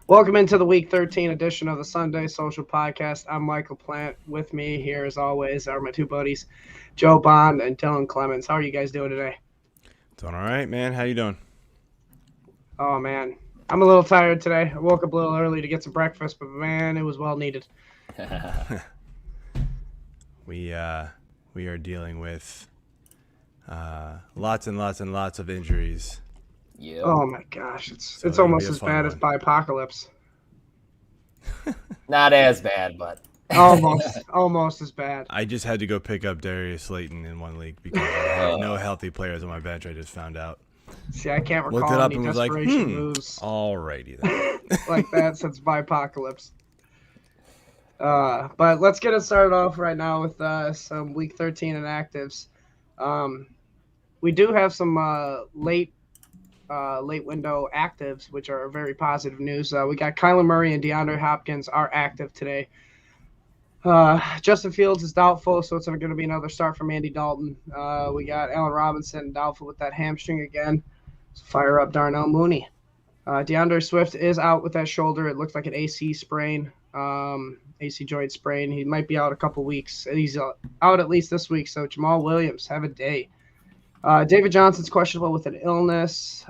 Welcome into the Week 13 edition of the Sunday Social Podcast. I'm LaPlant. With me here, as always, are my two buddies, Joe Bond and Dylan Clemons. How are you guys doing today? Doing all right, man. How you doing? Oh, man. I'm a little tired today. I woke up a little early to get some breakfast, but, man, it was well needed. We are dealing with lots and lots and lots of injuries. Yeah. Oh, my gosh. It's it'll almost be a as fun bad as one. Bipocalypse. Not as bad, but Almost as bad. I just had to go pick up Darius Slayton in one league because I had no healthy players on my bench. I just found out. See, I can't Looked recall it up any and was like, desperation moves alrighty then. like that since Bipocalypse. But let's get it started off right now with some Week 13 inactives. We do have some late window actives, which are very positive news. We got Kyler Murray and DeAndre Hopkins are active today. Justin Fields is doubtful, so it's going to be another start from Andy Dalton. We got Allen Robinson doubtful with that hamstring again. So fire up Darnell Mooney. DeAndre Swift is out with that shoulder. It looks like an AC sprain, AC joint sprain. He might be out a couple weeks. He's out at least this week, so Jamal Williams, have a day. David Johnson's questionable with an illness.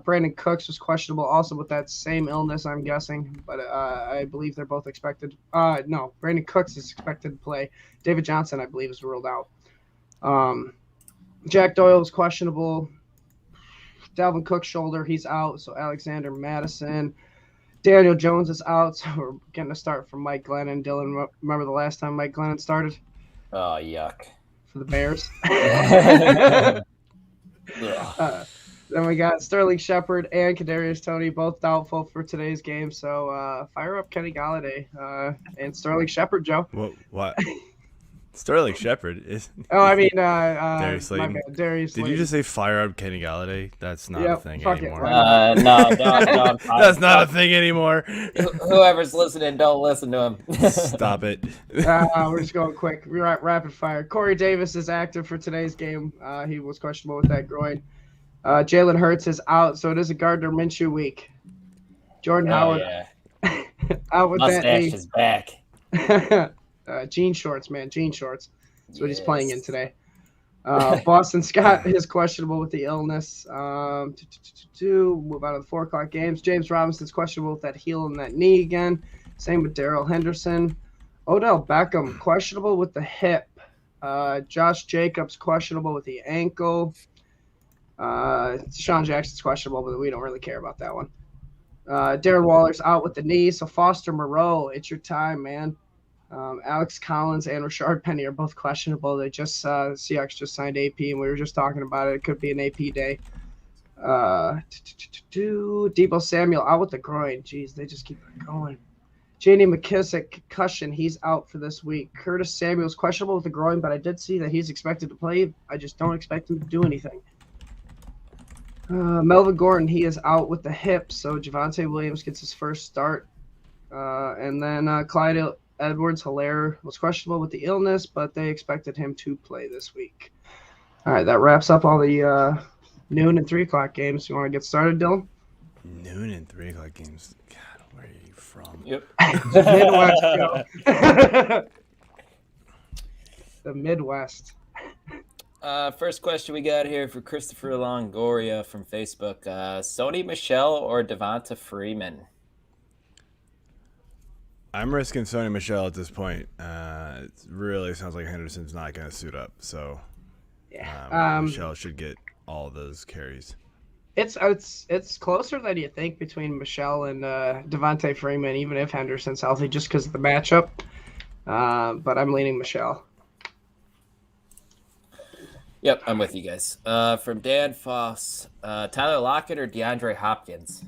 Brandon Cooks was questionable also with that same illness, I'm guessing. But I believe they're both expected. No, Brandon Cooks is expected to play. David Johnson, I believe, is ruled out. Jack Doyle was questionable. Dalvin Cook's shoulder, he's out. So Alexander Madison. Daniel Jones is out. So we're getting a start from Mike Glennon. Dylan, remember the last time Mike Glennon started? oh yuck. For the Bears. Then we got Sterling Shepard and Kadarius Toney, both doubtful for today's game. So fire up Kenny Galladay and Sterling Shepard, Joe. What? Sterling Shepard is. Oh, I mean, Darius Slayton. Darius Did you just say fire up Kenny Galladay? That's not a thing fuck it, anymore. right? No, don't. That's not a thing anymore. Whoever's listening, don't listen to him. Stop it. We're just going quick. We're at rapid fire. Corey Davis is active for today's game. He was questionable with that groin. Jalen Hurts is out, so it is a Gardner Minshew week. Jordan Howard out with Mustache that knee. is back. Jean shorts, man. Jean shorts. That's what he's playing in today. Boston Scott is questionable with the illness. Move out of the 4 o'clock games. James Robinson's questionable with that heel and that knee again. Same with Darrell Henderson. Odell Beckham questionable with the hip. Josh Jacobs questionable with the ankle. Deshaun Jackson's questionable, but we don't really care about that one. Darren Waller's out with the knee. So Foster Moreau, it's your time, man. Alex Collins and Rashard Penny are both questionable. They just Seahawks just signed AP, and we were just talking about it. It could be an AP day. Deebo Samuel out with the groin. Jeez, they just keep going. J.D. McKissick concussion. He's out for this week. Curtis Samuel's questionable with the groin, but I did see that he's expected to play. I just don't expect him to do anything. Melvin Gordon, he is out with the hip, so Javonte Williams gets his first start. And then Clyde Edwards-Helaire was questionable with the illness, but they expected him to play this week. All right, that wraps up all the noon and 3 o'clock games. You want to get started, Dylan? Noon and 3 o'clock games. God, where are you from? Yep. The Midwest, go. The Midwest. First question we got here for Christopher Longoria from Facebook. Sony Michel or Devonta Freeman? I'm risking Sony Michel at this point. It really sounds like Henderson's not going to suit up. So Michel should get all of those carries. It's closer than you think between Michel and Devontae Freeman, even if Henderson's healthy, just because of the matchup. But I'm leaning Michel. Yep, I'm with you guys. From Dan Foss, Tyler Lockett or DeAndre Hopkins?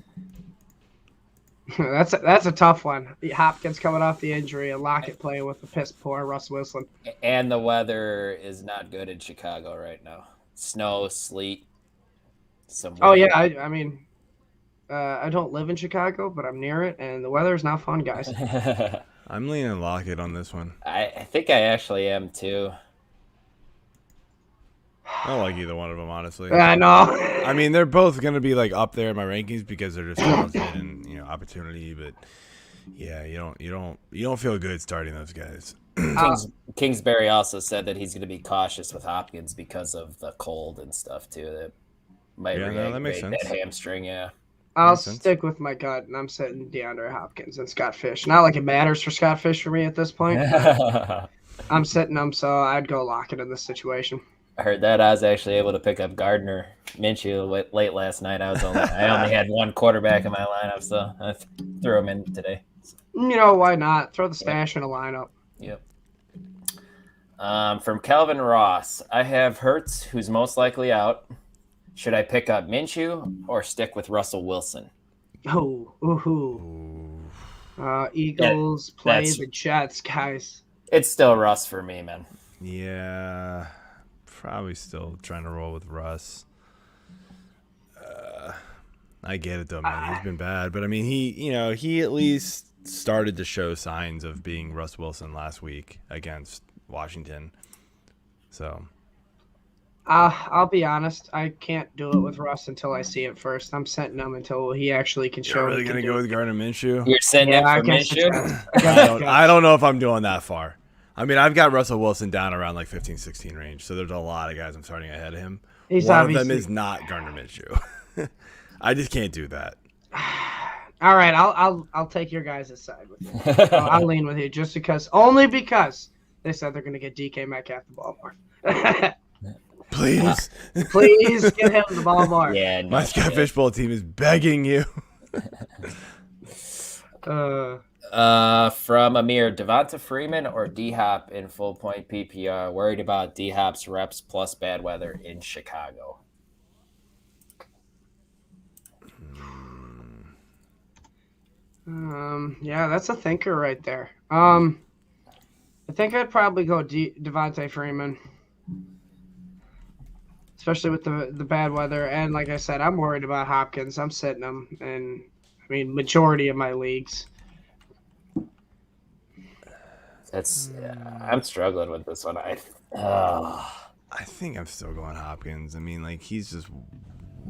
That's a tough one. Hopkins coming off the injury and Lockett playing with the piss poor Russ Wilson. And the weather is not good in Chicago right now. Snow, sleet. Oh yeah, I mean, I don't live in Chicago, but I'm near it, and the weather is not fun, guys. I'm leaning Lockett on this one. I think I actually am too. I don't like either one of them, honestly. I know. I mean, they're both going to be like up there in my rankings because they're just talented and opportunity. But yeah, you don't feel good starting those guys. Kingsbury also said that he's going to be cautious with Hopkins because of the cold and stuff too. That might reactivate that hamstring. Yeah. I'll stick with my gut, and I'm sitting DeAndre Hopkins and Scott Fish. Not like it matters for Scott Fish for me at this point. I'm sitting him, so I'd go Lockett in this situation. I heard that I was actually able to pick up Gardner Minshew late last night. I only had one quarterback in my lineup, so I threw him in today. Why not? Throw the stash in a lineup. Yep. From Calvin Ross, I have Hurts, who's most likely out. Should I pick up Minshew or stick with Russell Wilson? Eagles play the Jets, guys. It's still Russ for me, man. Yeah, probably still trying to roll with Russ. I get it though, man. He's been bad, but I mean, he at least started to show signs of being Russ Wilson last week against Washington. So. I'll be honest. I can't do it with Russ until I see it first. I'm setting him until he actually can show. You're really gonna go with Gardner Minshew? You're setting him for Minshew? I don't know if I'm doing that far. I mean, I've got Russell Wilson down around like 15-16 range, so there's a lot of guys I'm starting ahead of him. One of them is not Gardner Minshew. I just can't do that. All right, I'll take your guys' side with you. I'll lean with you just only because they said they're gonna get DK Metcalf the ball more. Please get him the ball more. Yeah, my Scott Fishbowl team is begging you. From Amir, Devonta Freeman or D-Hop in full point PPR? Worried about D-Hop's reps plus bad weather in Chicago. Yeah, that's a thinker right there. I think I'd probably go Devonta Freeman. Especially with the bad weather. And like I said, I'm worried about Hopkins. I'm sitting him in, majority of my leagues. I'm struggling with this one. I think I'm still going Hopkins. I mean, like, he's just,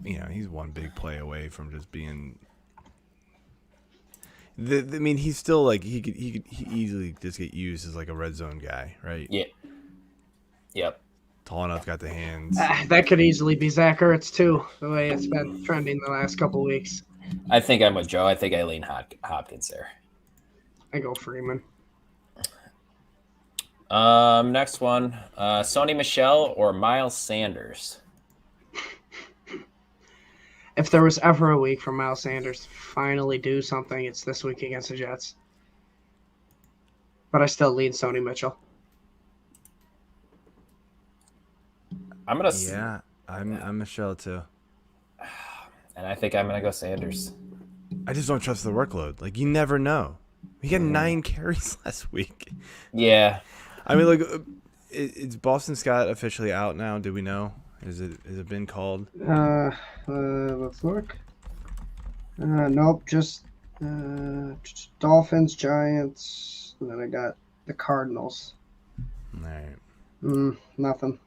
he's one big play away from just being. He's still like he could easily just get used as like a red zone guy, right? Yeah. Yep. Tall enough, got the hands. That could easily be Zach Ertz too, the way it's been trending the last couple weeks. I think I'm with Joe. I think I lean Hopkins there. I go Freeman. Next one, Sony Michel or Miles Sanders? If there was ever a week for Miles Sanders to finally do something, it's this week against the Jets. But I still lean Sony Michel. I'm gonna. Yeah, I'm Michelle too. And I think I'm gonna go Sanders. I just don't trust the workload. Like, you never know. He got 9 carries last week. Yeah. I mean, like, is Boston Scott officially out now? Do we know? Has it been called? Let's look. Nope, just Dolphins, Giants, and then I got the Cardinals. All right. Nothing.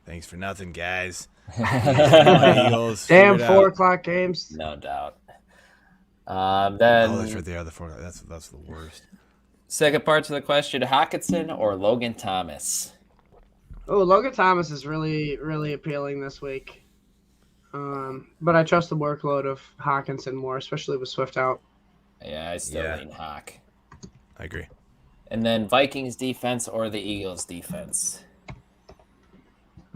Thanks for nothing, guys. Eagles, damn 4 o'clock games. No doubt. Then that's right there. The 4. That's the worst. Second part to the question: Hockenson or Logan Thomas? Oh, Logan Thomas is really, really appealing this week. But I trust the workload of Hockenson more, especially with Swift out. Yeah, I still lean Hawk. I agree. And then Vikings defense or the Eagles defense?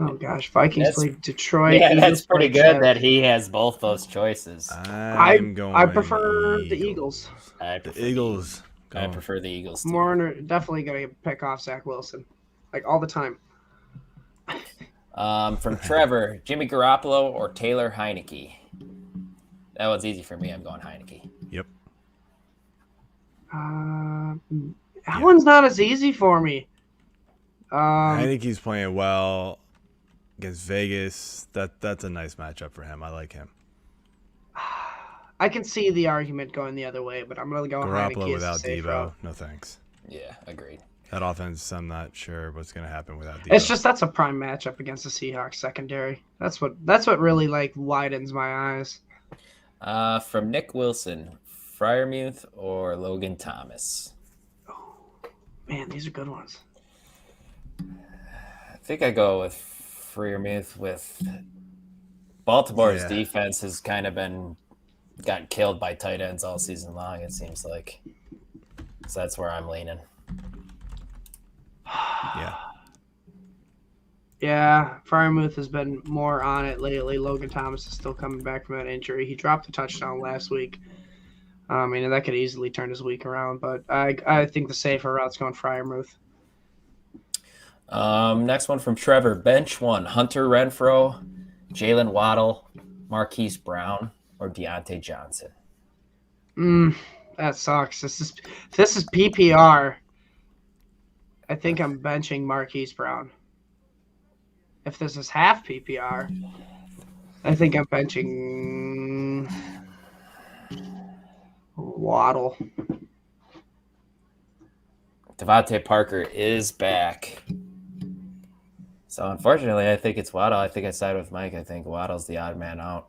Oh gosh, Vikings play Detroit. Yeah, that's pretty good that he has both those choices. I prefer the Eagles. The Eagles. I prefer the Eagles. More definitely gonna pick off Zach Wilson, like all the time. From Trevor, Jimmy Garoppolo or Taylor Heineke? That one's easy for me. I'm going Heineke. Yep. That one's not as easy for me. Heineke's playing well against Vegas. That's a nice matchup for him. I like him. I can see the argument going the other way, but I'm really going Garoppolo Heineke without Debo. No thanks. Yeah, agreed. That offense, I'm not sure what's going to happen without Debo. It's just that's a prime matchup against the Seahawks secondary. That's what really like widens my eyes. From Nick Wilson, Freiermuth or Logan Thomas? Oh, man, these are good ones. I think I go with Freiermuth. With Baltimore's defense has kind of gotten killed by tight ends all season long, it seems like. So that's where I'm leaning. Yeah, Freiermuth has been more on it lately. Logan Thomas is still coming back from that injury. He dropped a touchdown last week. That could easily turn his week around, but I think the safer route's going Freiermuth. Next one from Trevor. Bench one, Hunter Renfrow, Jalen Waddle, Marquise Brown, or Deontay Johnson? That sucks. This is PPR. I think I'm benching Marquise Brown. If this is half PPR, I think I'm benching Waddle. Devontae Parker is back. So unfortunately, I think it's Waddle. I think I side with Mike. I think Waddle's the odd man out.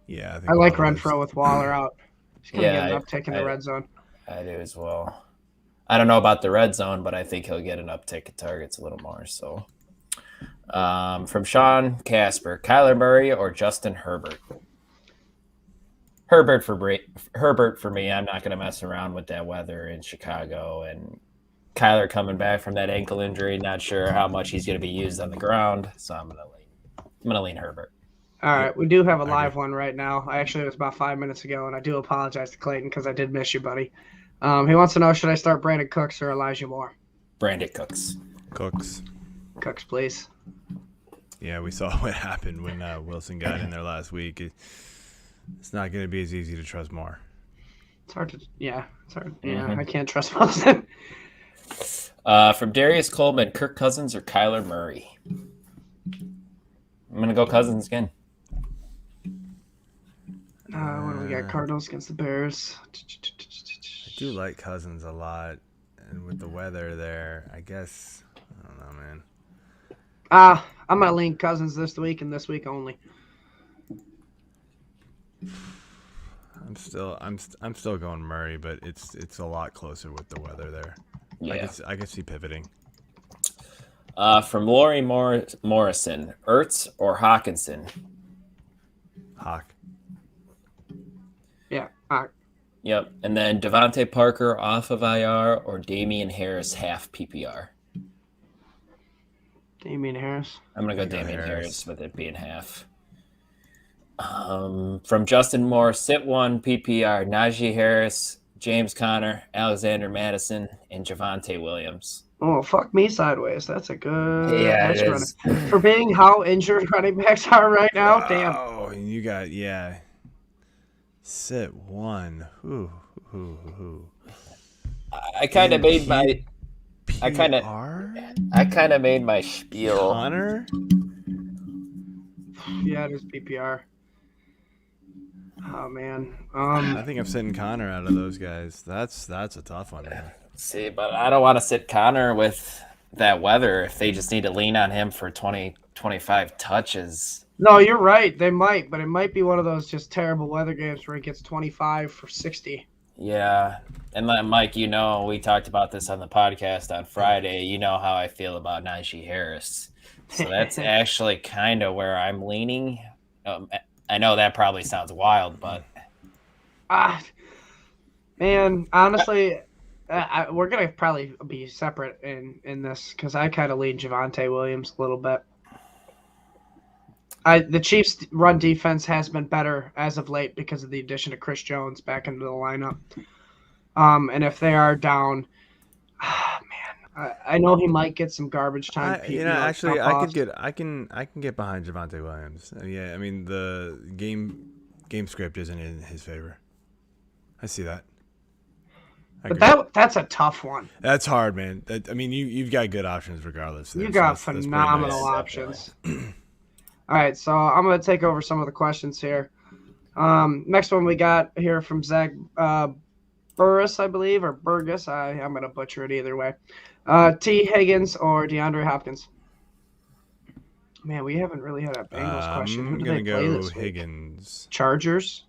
Yeah, I like Renfrow with Waller out. He's going to get an uptick in the red zone. I do as well. I don't know about the red zone, but I think he'll get an uptick in targets a little more. So, from Sean Casper, Kyler Murray or Justin Herbert? Herbert for me. I'm not going to mess around with that weather in Chicago, and Kyler coming back from that ankle injury. Not sure how much he's going to be used on the ground, so I'm going to lean Herbert. All right, we do have a live one right now. It was about 5 minutes ago, and I do apologize to Clayton because I did miss you, buddy. He wants to know, should I start Brandon Cooks or Elijah Moore? Brandon Cooks. Cooks, please. Yeah, we saw what happened when Wilson got in there last week. It's not going to be as easy to trust Moore. It's hard. Yeah, I can't trust Wilson. From Darius Coleman, Kirk Cousins or Kyler Murray? I'm going to go Cousins again. What do we got? Cardinals against the Bears. I do like Cousins a lot, and with the weather there, I guess I don't know, man. I'm gonna lean Cousins this week and this week only. I'm still going Murray, but it's a lot closer with the weather there. Yeah, I can see pivoting. From Lori Morrison, Ertz or Hawkinson? Hawk. Yeah, Hawk. Yep. And then Devontae Parker off of IR or Damian Harris half PPR? Damian Harris. I'm going to go Damian Harris with it being half. From Justin Moore, sit one PPR, Najee Harris, James Conner, Alexander Madison, and Javonte Williams. Oh, fuck me sideways. That's a good running. For being how injured running backs are right now, wow. damn. Oh, and you got, sit one. Who? I kind of made my PR? I kind of made my spiel. Connor? Yeah, it is PPR. Oh man. I think I'm sitting Connor out of those guys. That's a tough one, man. See, but I don't want to sit Connor with that weather if they just need to lean on him for 20, 25 touches. No, you're right. They might, but it might be one of those just terrible weather games where he gets 25 for 60. Yeah. And Mike, we talked about this on the podcast on Friday. You know how I feel about Najee Harris. So that's actually kind of where I'm leaning. I know that probably sounds wild, but... Man, honestly... we're going to probably be separate in this because I kind of lean Javonte Williams a little bit. The Chiefs' run defense has been better as of late because of the addition of Chris Jones back into the lineup. And if they are down, man, I know he might get some garbage time. Actually, I can get behind Javonte Williams. Yeah, I mean the game script isn't in his favor. I see that. But that's a tough one. That's hard, man. You've got good options regardless. You got phenomenal options. All right, so I'm going to take over some of the questions here. Next one we got here from Zach Burris, I believe, or Burgess. I'm going to butcher it either way. T. Higgins or DeAndre Hopkins. Man, we haven't really had a Bengals question. Who do they play this week? Higgins. Chargers.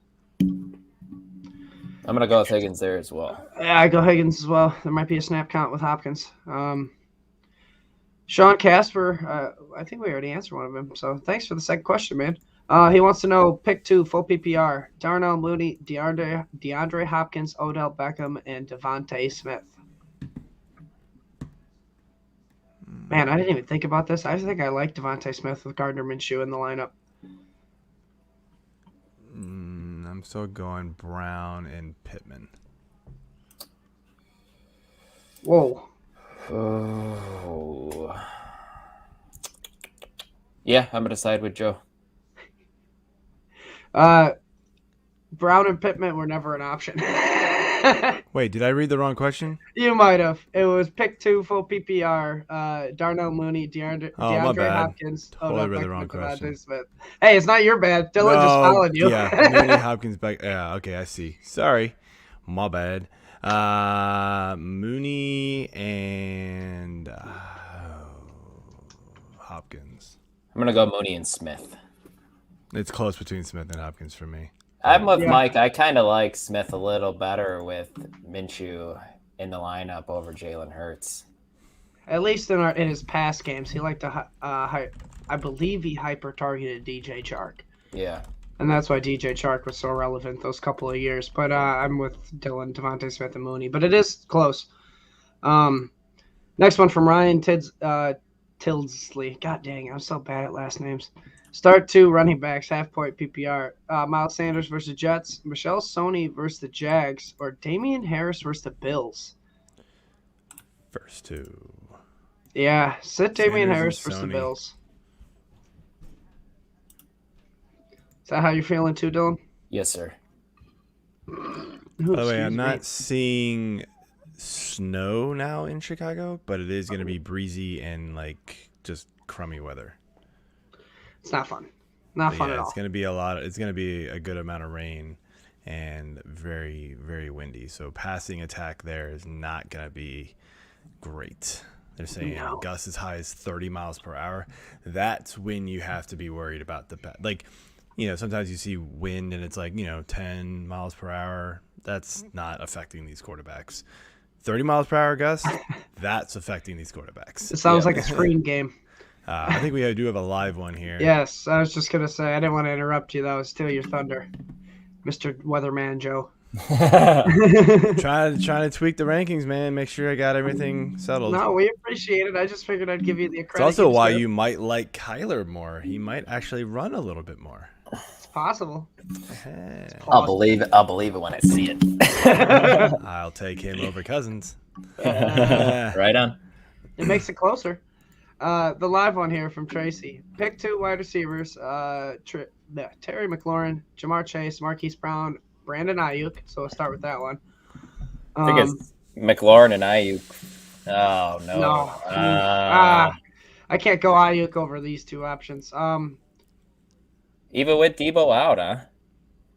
I'm gonna go with Higgins there as well. Yeah, I go Higgins as well. There might be a snap count with Hopkins. Sean Casper. I think we already answered one of them. So thanks for the second question, man. He wants to know pick 2 full PPR: Darnell Mooney, DeAndre Hopkins, Odell Beckham, and Devontae Smith. Man, I didn't even think about this. I think I like Devontae Smith with Gardner Minshew in the lineup. I'm still going Brown and Pittman. Whoa. Oh. Yeah, I'm going to side with Joe. Brown and Pittman were never an option. Wait, did I read the wrong question? You might have. It was pick 2 full PPR. Darnell Mooney, DeAndre Hopkins. Totally read the wrong question. Smith. Hey, it's not your bad. Dylan just followed you. Yeah, Mooney, Hopkins back. Yeah, okay, I see. Sorry, my bad. Mooney and Hopkins. I'm gonna go Mooney and Smith. It's close between Smith and Hopkins for me. I'm with Mike. I kind of like Smith a little better with Minshew in the lineup over Jalen Hurts. At least in his past games, he liked to. I believe he hyper targeted DJ Chark. Yeah. And that's why DJ Chark was so relevant those couple of years. But I'm with Dylan, Devontae Smith, and Mooney. But it is close. Next one from Ryan Tildesley. God dang, I'm so bad at last names. Start 2 running backs, half-point PPR. Miles Sanders versus Jets. Michelle Sony versus the Jags. Or Damian Harris versus the Bills. First 2. Yeah, sit Damian Harris versus the Bills. Is that how you're feeling too, Dylan? Yes, sir. By the way, I'm not seeing snow now in Chicago, but it is going to be breezy and just crummy weather. It's not fun. Not fun at all. It's going to be it's going to be a good amount of rain and very, very windy. So passing attack there is not going to be great. They're saying gusts as high as 30 miles per hour. That's when you have to be worried about sometimes you see wind and it's 10 miles per hour. That's not affecting these quarterbacks. 30 miles per hour gusts, that's affecting these quarterbacks. It sounds like a screen game. I think we do have a live one here. Yes, I was just going to say, I didn't want to interrupt you. That was still your thunder, Mr. Weatherman Joe. Trying to tweak the rankings, man. Make sure I got everything settled. No, we appreciate it. I just figured I'd give you the credit. It's also why you might like Kyler more. He might actually run a little bit more. It's possible. I'll believe it when I see it. I'll take him over Cousins. Right on. It makes it closer. The live one here from Tracy. Pick 2 wide receivers. Terry McLaurin, Jamar Chase, Marquise Brown, Brandon Ayuk. So we'll start with that one. I think it's McLaurin and Ayuk. Oh, no. No. I can't go Ayuk over these 2 options. Even with Debo out, huh?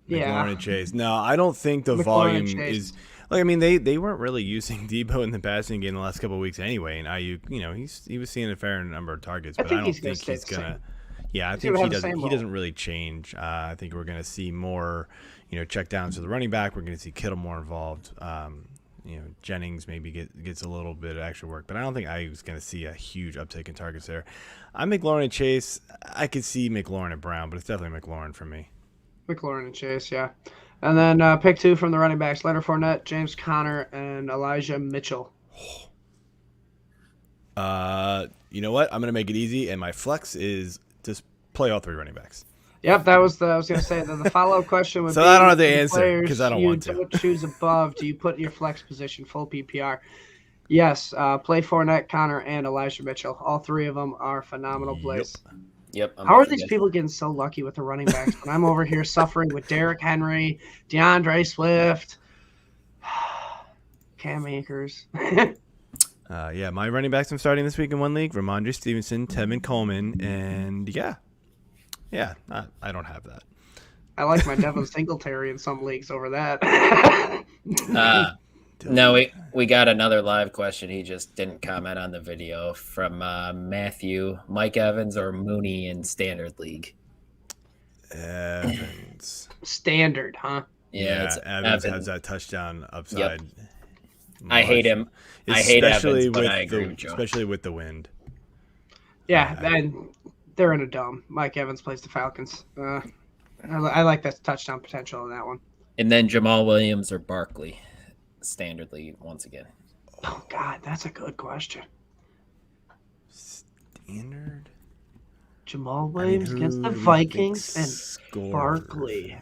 Yeah. McLaurin and Chase. No, I don't think the volume is – they weren't really using Debo in the passing game the last couple of weeks anyway. And Ayuk, he was seeing a fair number of targets, but I don't think he's going to – yeah, I think he doesn't really change. I think we're going to see more, check downs to the running back. We're going to see Kittle more involved. Jennings maybe gets a little bit of extra work, but I don't think Ayuk's going to see a huge uptick in targets there. I'm McLaurin and Chase. I could see McLaurin and Brown, but it's definitely McLaurin for me. McLaurin and Chase, yeah. And then pick 2 from the running backs, Leonard Fournette, James Conner, and Elijah Mitchell. You know what? I'm going to make it easy, and my flex is just play all 3 running backs. Yep, I was going to say that the follow-up question would be. So I don't have the answer because I don't want to. You don't choose above. Do you put your flex position full PPR? Yes, play Fournette, Conner, and Elijah Mitchell. All 3 of them are phenomenal plays. Yep. How are these people getting so lucky with the running backs when I'm over here suffering with Derrick Henry, DeAndre Swift, Cam Akers? My running backs I'm starting this week in one league: Ramondre Stevenson, Tevin Coleman, and I don't have that. I like my Devin Singletary in some leagues over that. No, we got another live question. He just didn't comment on the video from Matthew. Mike Evans or Mooney in Standard League? Evans. Standard, huh? Yeah, Evans has that touchdown upside. Yep. I hate him. I hate Evans, but I agree with Joe. Especially with the wind. Yeah, and they're in a dome. Mike Evans plays the Falcons. I like that touchdown potential in that one. And then Jamal Williams or Barkley, Standard League once again. Oh God, that's a good question. Standard. Jamal Williams against the Vikings and Barkley.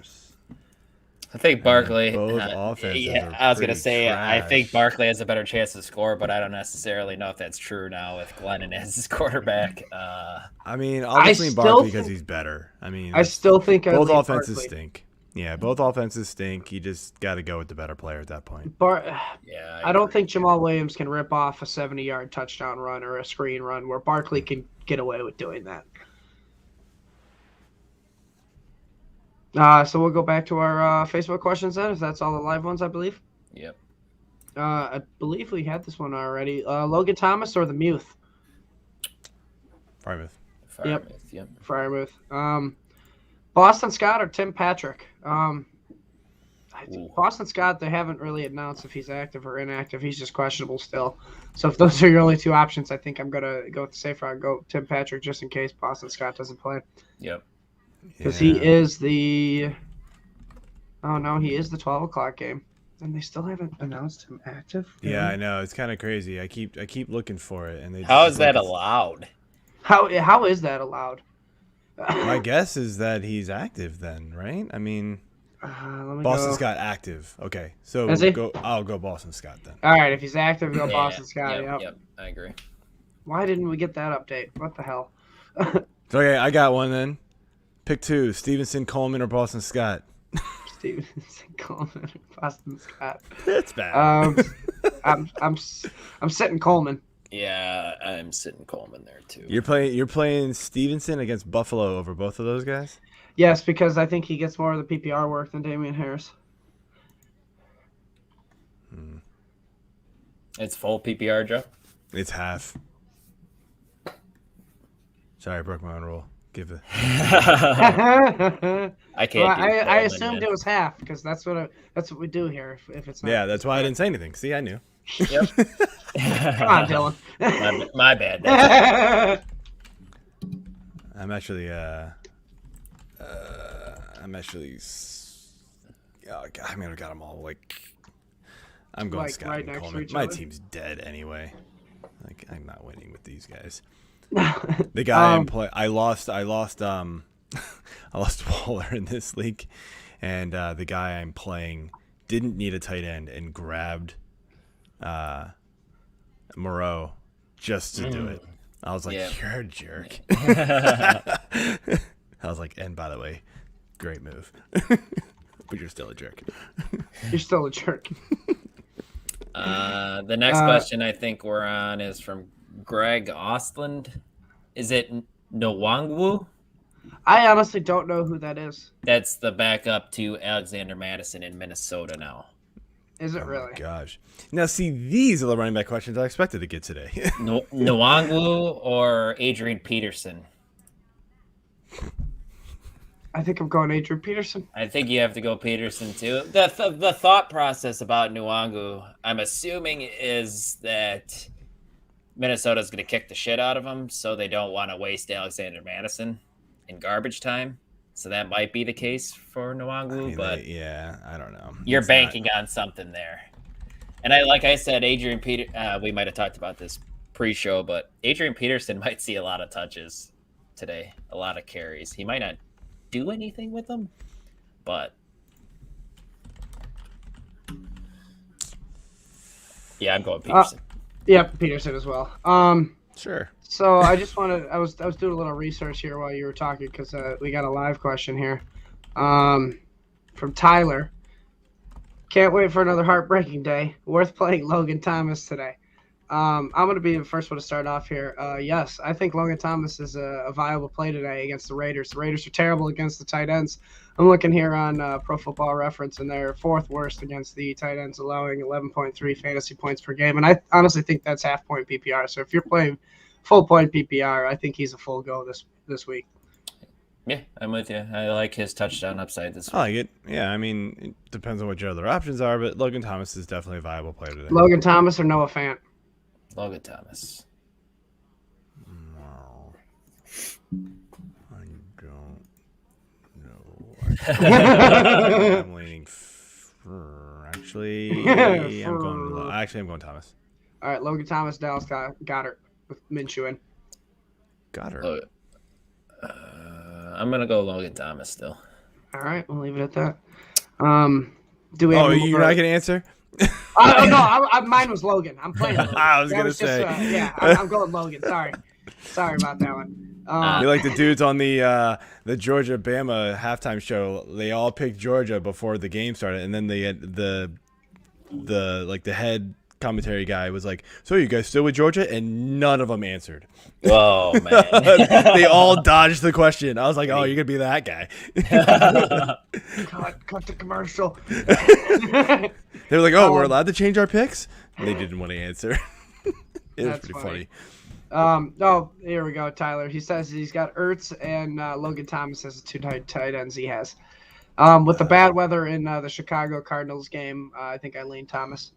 I think Barkley. Both offenses. Yeah, I was gonna say trash. I think Barkley has a better chance to score, but I don't necessarily know if that's true now with Glennon as his quarterback. I mean, obviously Barkley because he's better. I mean, I still think both offenses Barkley. stink. Yeah, both offenses stink. You just got to go with the better player at that point. Yeah, I don't think Jamal Williams can rip off a 70-yard touchdown run or a screen run where Barkley can get away with doing that. So we'll go back to our Facebook questions then, if that's all the live ones, I believe. Yep. I believe we had this one already. Logan Thomas or the Muth? Frymouth. Yep. Frymouth. Boston Scott or Tim Patrick? Boston Scott, they haven't really announced if he's active or inactive. He's just questionable still. So if those are your only two options, I think I'm going to go with the safe route, go Tim Patrick just in case Boston Scott doesn't play. Yep. Because he is the – oh, no, he is the 12 o'clock game. And they still haven't announced him active? Yeah, I know. It's kind of crazy. I keep looking for it. And how is that allowed? How is that allowed? My guess is that he's active then, right? I mean, Boston Scott active. Okay, so I'll go Boston Scott then. All right, if he's active, go Boston Scott. Yep, I agree. Why didn't we get that update? What the hell? Okay, I got one then. Pick two: Stevenson, Coleman, or Boston Scott. Stevenson, Coleman, or Boston Scott. That's bad. I'm sitting Coleman. Yeah, I'm sitting Coleman there too. You're playing Stevenson against Buffalo over both of those guys? Yes, because I think he gets more of the PPR work than Damian Harris. It's full PPR, Joe? It's half. Sorry, I broke my own rule. Give it. I can't. I assumed it was half because that's what we do here. If it's not. Yeah, that's why I didn't say anything. See, I knew. Yep. Come on, Dylan. My bad. I'm actually. Oh God, I mean, I got them all. I'm going Scott right and Coleman. My team's dead anyway. I'm not winning with these guys. The guy I lost Waller in this league, and the guy I'm playing didn't need a tight end and grabbed Moreau just to do it. I was like, you're a jerk. I was like, and by the way, great move. But you're still a jerk. You're still a jerk. The next question I think we're on is from Greg Ostland. Is it Nwangwu? I honestly don't know who that is. That's the backup to Alexander Madison in Minnesota now. Is it really? Oh gosh. Now, see, these are the running back questions I expected to get today. Nwangwu or Adrian Peterson? I think I'm going Adrian Peterson. I think you have to go Peterson, too. The thought process about Nwangwu, I'm assuming, is that Minnesota's going to kick the shit out of him, so they don't want to waste Alexander Madison in garbage time. So that might be the case for Nwangwu, but I don't know. You're banking on something there. And like I said, Adrian we might have talked about this pre-show, but Adrian Peterson might see a lot of touches today, a lot of carries. He might not do anything with them, but yeah, I'm going Peterson. Peterson as well. Sure. So I just wanted, I was doing a little research here while you were talking because we got a live question here from Tyler. Can't wait for another heartbreaking day. Worth playing Logan Thomas today. I'm going to be the first one to start off here. Yes, I think Logan Thomas is a viable play today against the Raiders. The Raiders are terrible against the tight ends. I'm looking here on Pro Football Reference, and they're fourth worst against the tight ends, allowing 11.3 fantasy points per game. And I honestly think that's half-point PPR. So if you're playing full-point PPR, I think he's a full go this week. Yeah, I'm with you. I like his touchdown upside this week. I like it. Yeah, I mean, it depends on what your other options are, but Logan Thomas is definitely a viable player today. Logan Thomas or Noah Fant? Logan Thomas. No. I don't know. I'm leaning actually, I'm going Thomas. All right, Logan Thomas, Dallas Goddard with Minshew in. Goddard. I'm gonna go Logan Thomas still. All right, we'll leave it at that. Do we? You're not gonna answer? No, mine was Logan. I'm playing Logan. I was gonna say. I'm going Logan. Sorry about that one. You're like the dudes on the Georgia Bama halftime show. They all picked Georgia before the game started, and then they had the head commentary guy was like, "So you guys still with Georgia?" And none of them answered. Oh man! They all dodged the question. I was like, "Oh, you're gonna be that guy." Cut the commercial. They were like, "Oh, we're allowed to change our picks." They didn't want to answer. It was pretty funny. Oh, here we go, Tyler. He says he's got Ertz and Logan Thomas as the two tight ends he has. With the bad weather in the Chicago Cardinals game, I think I lean Thomas.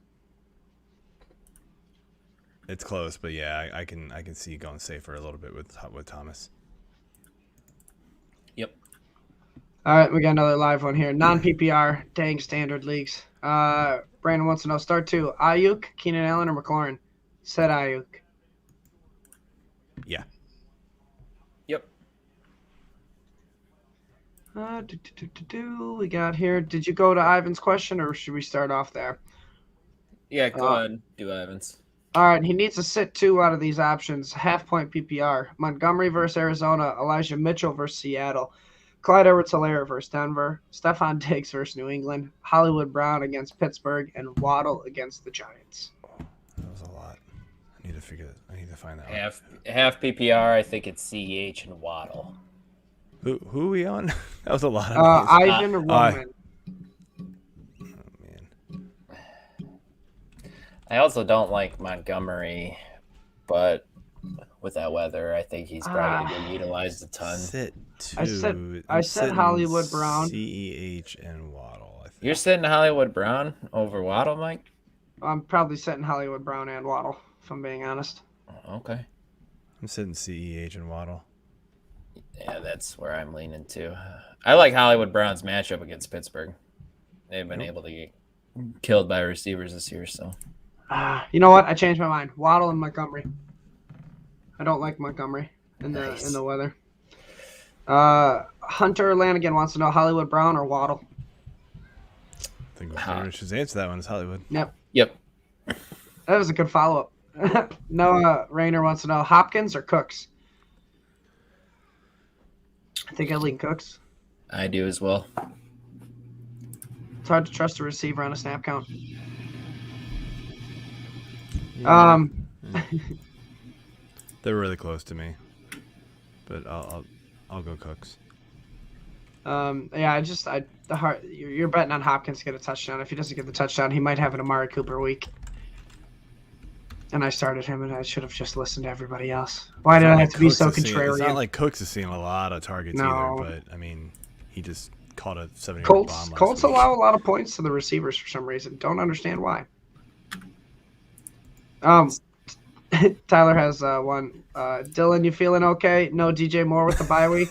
It's close, but yeah, I can see going safer a little bit with Thomas. Yep. All right, we got another live one here. Non-PPR, dang standard leagues. Brandon wants to know, start two, Ayuk, Keenan Allen, or McLaurin? Said Ayuk. Yeah. Yep. We got here. Did you go to Ivan's question, or should we start off there? Yeah, go ahead. Do Ivan's. All right, he needs to sit two out of these options. Half-point PPR. Montgomery versus Arizona. Elijah Mitchell versus Seattle. Clyde Edwards-Helaire versus Denver. Stephon Diggs versus New England. Hollywood Brown against Pittsburgh. And Waddle against the Giants. That was a lot. I need to find that Half PPR, I think it's CEH and Waddle. Who are we on? That was a lot. Ivan or Roman? I also don't like Montgomery, but with that weather, I think he's probably going to get utilized a ton. I said Hollywood Brown. CEH and Waddle. I think. You're sitting Hollywood Brown over Waddle, Mike? I'm probably sitting Hollywood Brown and Waddle, if I'm being honest. Okay. I'm sitting CEH and Waddle. Yeah, that's where I'm leaning too. I like Hollywood Brown's matchup against Pittsburgh. They've been able to get killed by receivers this year, so. You know what? I changed my mind. Waddle and Montgomery. I don't like Montgomery in the weather. Hunter Lanigan wants to know Hollywood Brown or Waddle. I think we should answer that one. Is Hollywood. Yep. That was a good follow-up. Noah Rayner wants to know Hopkins or Cooks. I think I lean Cooks. I do as well. It's hard to trust a receiver on a snap count. Yeah. They're really close to me, but I'll go Cooks. You're betting on Hopkins to get a touchdown. If he doesn't get the touchdown, he might have an Amari Cooper week. And I started him, and I should have just listened to everybody else. Why did I have to be so contrarian? It's not like Cooks is seeing a lot of targets either, but I mean, he just caught a 70-yard bomb. Colts allow a lot of points to the receivers for some reason. Don't understand why. Tyler has one. Dylan, you feeling okay? No DJ Moore with the bye week?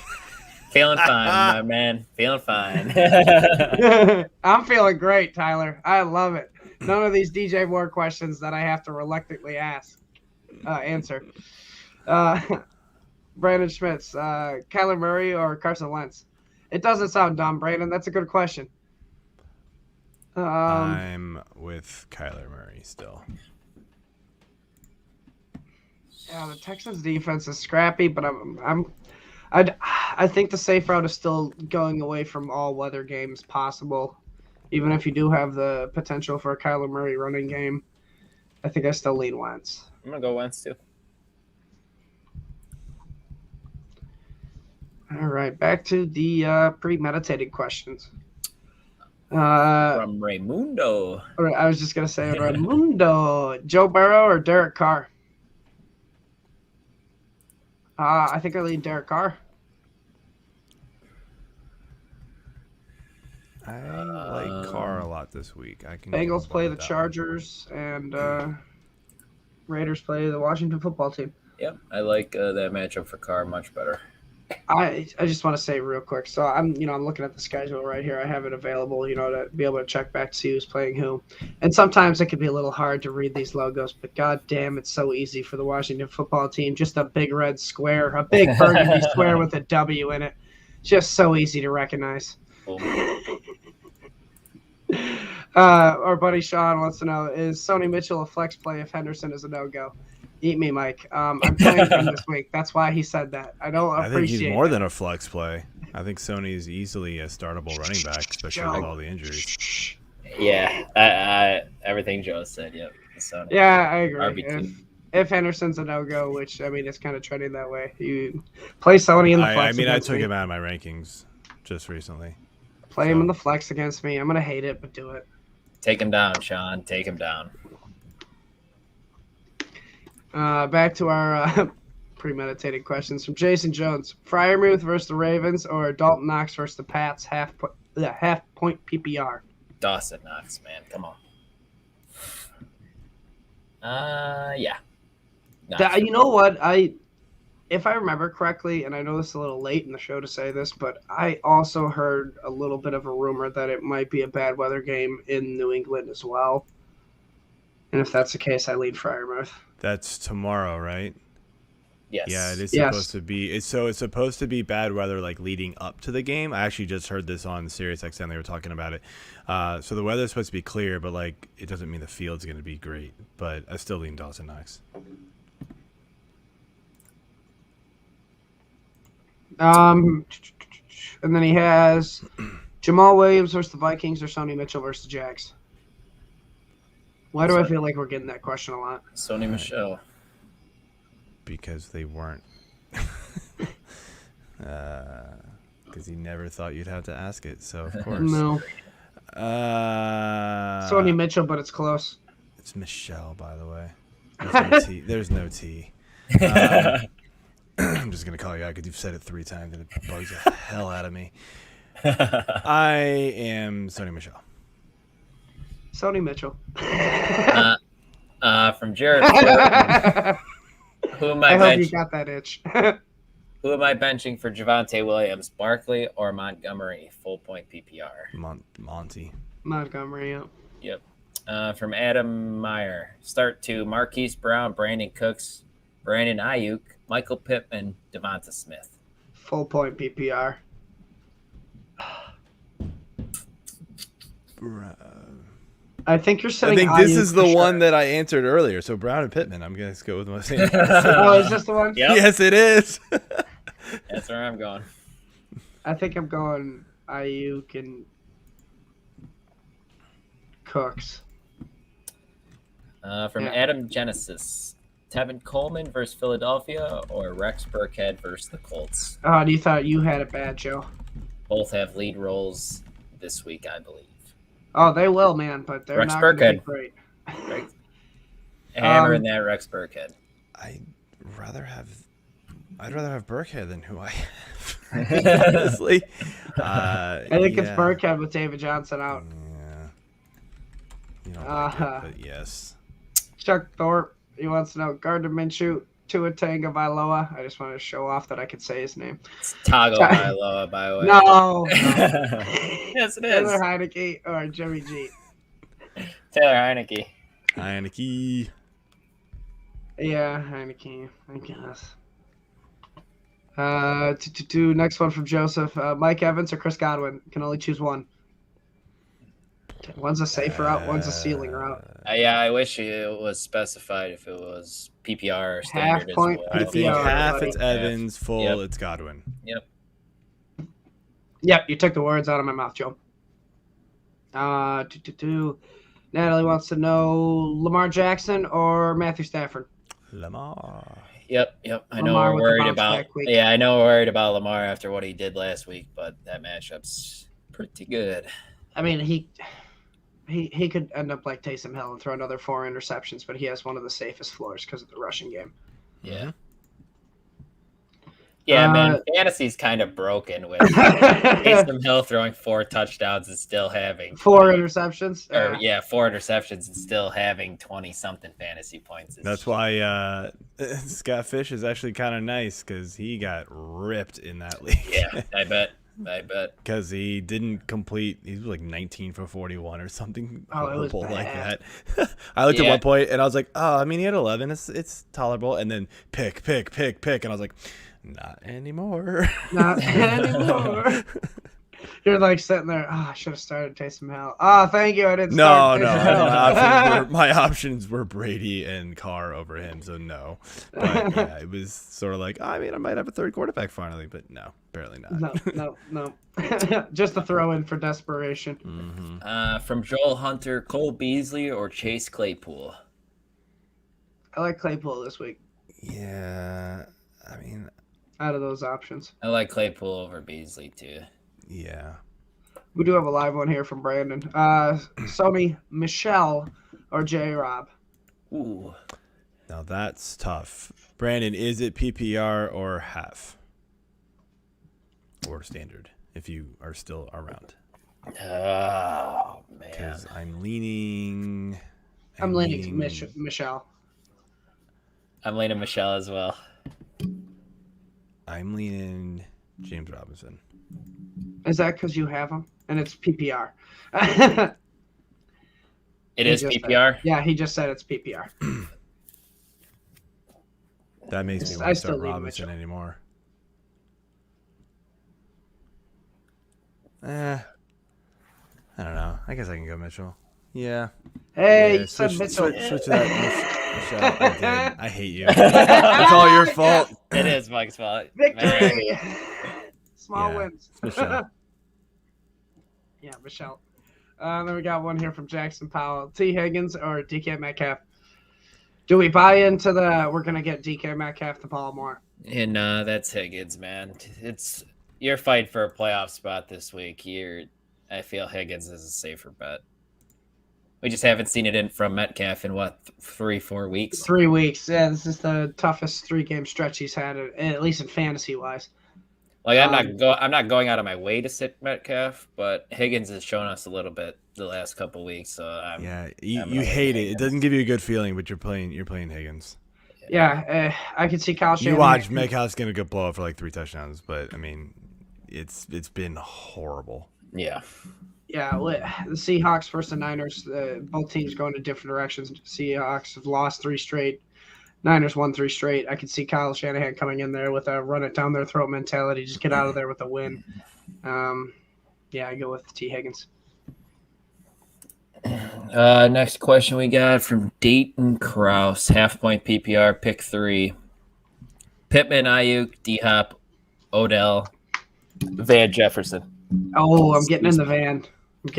Feeling fine, my man. Feeling fine. I'm feeling great, Tyler. I love it. None of these DJ Moore questions that I have to reluctantly answer. Brandon Schmitz, Kyler Murray or Carson Wentz? It doesn't sound dumb, Brandon. That's a good question. I'm with Kyler Murray still. Yeah, the Texans' defense is scrappy, but I think the safe route is still going away from all weather games possible. Even if you do have the potential for a Kyler Murray running game, I think I still lean Wentz. I'm going to go Wentz, too. All right, back to the premeditated questions. From Raymundo. All right, I was just going to say Raymundo. Joe Burrow or Derek Carr? I think I lean Derek Carr. I like Carr a lot this week. Bengals play the Chargers, and Raiders play the Washington football team. Yep, I like that matchup for Carr much better. I just want to say real quick. So I'm looking at the schedule right here. I have it available, to be able to check back to see who's playing who. And sometimes it can be a little hard to read these logos, but god damn, it's so easy for the Washington football team. Just a big red square, a big burgundy square with a W in it. Just so easy to recognize. Our buddy Sean wants to know, is Sony Mitchell a flex play if Henderson is a no-go? Eat me, Mike. I'm playing him this week. That's why he said that. I think he's more than a flex play. I think Sony's easily a startable running back, especially with all the injuries. Yeah, everything Joe said. Yep. Sony. Yeah, I agree. If Henderson's a no-go, which, it's kind of trending that way, you play Sony in the flex. I took him out of my rankings just recently. Play him in the flex against me. I'm going to hate it, but do it. Take him down, Sean. Take him down. Back to our premeditated questions from Jason Jones. Freiermuth versus the Ravens or Dalton Knox versus the Pats, half point PPR? Dawson Knox, man. Come on. Yeah. You know what? If I remember correctly, and I know this is a little late in the show to say this, but I also heard a little bit of a rumor that it might be a bad weather game in New England as well. And if that's the case, I lean Freiermuth. That's tomorrow, right? Yes. Yeah, it is supposed to be. It's supposed to be bad weather, like leading up to the game. I actually just heard this on SiriusXM. They were talking about it. So the weather's supposed to be clear, but like it doesn't mean the field's going to be great. But I still lean Dawson Knox. And then he has Jamal Williams versus the Vikings or Sony Mitchell versus the Jags. Why do I feel like we're getting that question a lot? Sony Michel. Because they weren't. Because he never thought you'd have to ask it, so of course. No. Sony Mitchell, but it's close. It's Michelle, by the way. There's no T. I'm just going to call you out because you've said it 3 times and it bugs the hell out of me. I am Sony Michel. Sony Mitchell. From Jared. Who am I hope you got that itch. Who am I benching for Javonte Williams? Barkley or Montgomery? Full point PPR. Monty. Montgomery, yeah. Yep. From Adam Meyer. Start 2. Marquise Brown, Brandon Cooks, Brandon Ayuk, Michael Pittman, Devonta Smith. Full point PPR. I think you're saying. I think this is the one that I answered earlier. So Brown and Pittman. I'm gonna go with my same. Oh, is this the one? Yep. Yes, it is. That's where I'm going. I think I'm going Ayuk and Cooks. From Adam Genesis, Tevin Coleman versus Philadelphia or Rex Burkhead versus the Colts? Oh, you thought you had it bad, Joe. Both have lead roles this week, I believe. Oh, they will, man, but they're Rex not going to be Burkhead. great. Hammer in that Rex Burkhead. I'd rather have Burkhead than who I have. Honestly, I think it's Burkhead with David Johnson out. Yeah, you don't like it, but yes. Chuck Thorpe, he wants to know Gardner Minshew, Tua Tagovailoa. I just wanted to show off that I could say his name. It's Tagovailoa, by the way. No. Yes, it is. Taylor Heineke or Jimmy G. Taylor Heineke. Heineke. Yeah, Heineke, I guess. Next one from Joseph. Mike Evans or Chris Godwin? You can only choose one. One's a safe route, one's a ceiling route. Yeah, I wish it was specified if it was PPR or standard Half point as well. I think half buddy. it's Evans, full Yep. it's Godwin. Yep, you took the words out of my mouth, Joe. Natalie wants to know Lamar Jackson or Matthew Stafford. Lamar. Yep. I know Lamar we're with the worried bounce about. back week. Yeah, I know we're worried about Lamar after what he did last week, but that matchup's pretty good. I mean, he could end up like Taysom Hill and throw another 4 interceptions, but he has one of the safest floors because of the rushing game. Yeah. Yeah, man, fantasy's kind of broken with Taysom Hill throwing 4 touchdowns and still having 4 interceptions. 4 interceptions and still having 20-something fantasy points. That's why Scott Fish is actually kind of nice because he got ripped in that league. Yeah, I bet. Because he didn't complete. He was like 19 for 41 or something horrible like that. I looked at one point and I was like, oh, I mean, he had 11. It's tolerable. And then pick. And I was like, not anymore. Not anymore. You're like sitting there. Oh, I should have started Taysom Hill. Oh, thank you. I didn't start Taysom Hill. My options were Brady and Carr over him, so no. But yeah, it was sort of like, I mean, I might have a third quarterback finally, but no, barely not. No. Just a throw in for desperation. Mm-hmm. From Joel Hunter, Cole Beasley or Chase Claypool? I like Claypool this week. Yeah, I mean, out of those options, I like Claypool over Beasley too. Yeah. We do have a live one here from Brandon. Sony, Michelle, or J-Rob? Ooh. Now that's tough. Brandon, is it PPR or half? Or standard, if you are still around? Oh, man. Because I'm leaning Michelle. I'm leaning Michelle as well. I'm leaning James Robinson. Is that because you have him? And it's PPR. It is PPR? Yeah, he just said it's PPR. That makes me want to start Robinson anymore. I don't know. I guess I can go Mitchell. Yeah. Hey, yeah, switch to that. Michelle. I hate you. It's all your fault. It is Mike's fault. Victory. Small wins. Michelle. Yeah, Michelle. Then we got one here from Jackson Powell. T. Higgins or DK Metcalf? Do we buy into we're going to get DK Metcalf the ball more? And that's Higgins, man. You're fighting for a playoff spot this week. I feel Higgins is a safer bet. We just haven't seen it from Metcalf in 3-4 weeks? 3 weeks. Yeah, this is the toughest 3-game stretch he's had, at least in fantasy-wise. Like I'm not going out of my way to sit Metcalf, but Higgins has shown us a little bit the last couple weeks. So you hate it. It doesn't give you a good feeling, but you're playing Higgins. Yeah, I could see Kyle Shanahan. You watch Metcalf's gonna go blow up for like 3 touchdowns, but I mean, it's been horrible. Yeah. Yeah, the Seahawks versus the Niners. Both teams going in different directions. Seahawks have lost 3 straight. Niners won 3 straight. I could see Kyle Shanahan coming in there with a run it down their throat mentality. Just get out of there with a win. I go with T. Higgins. Next question we got from Dayton Kraus. Half-point PPR, pick 3. Pittman, Ayuk, D-Hop, Odell, Van Jefferson. Oh, I'm getting in the van. I'm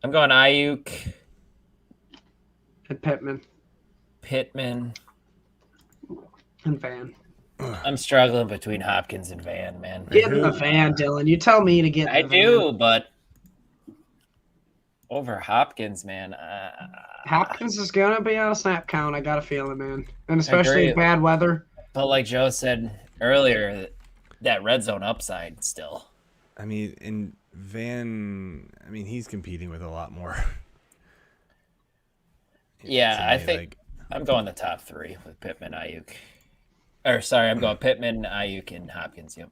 going Ayuk. And Pittman. And Van. I'm struggling between Hopkins and Van, man. Get in the van, Dylan. You tell me to get in the van. I do, but over Hopkins, man. Hopkins is going to be on a snap count, I got a feeling, man. And especially in bad weather. But like Joe said earlier, that red zone upside still. I mean, in Van, he's competing with a lot more. Yeah, I think I'm going the top 3 with Pittman, Ayuk. I'm going Pittman, Ayuk, and Hopkins. Yep.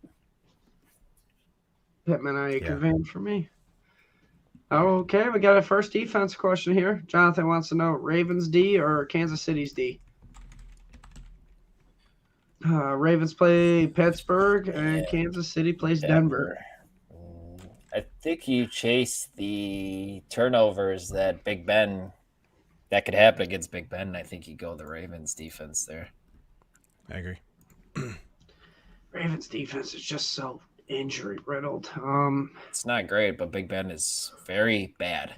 Pittman, Ayuk, and Van for me. Okay, we got a first defense question here. Jonathan wants to know Ravens D or Kansas City's D? Ravens play Pittsburgh, and Kansas City plays Denver. I think you chase the turnovers that Big Ben that could happen against Big Ben. I think you go the Ravens defense there. I agree. Ravens defense is just so Injury riddled. It's not great, but Big Ben is very bad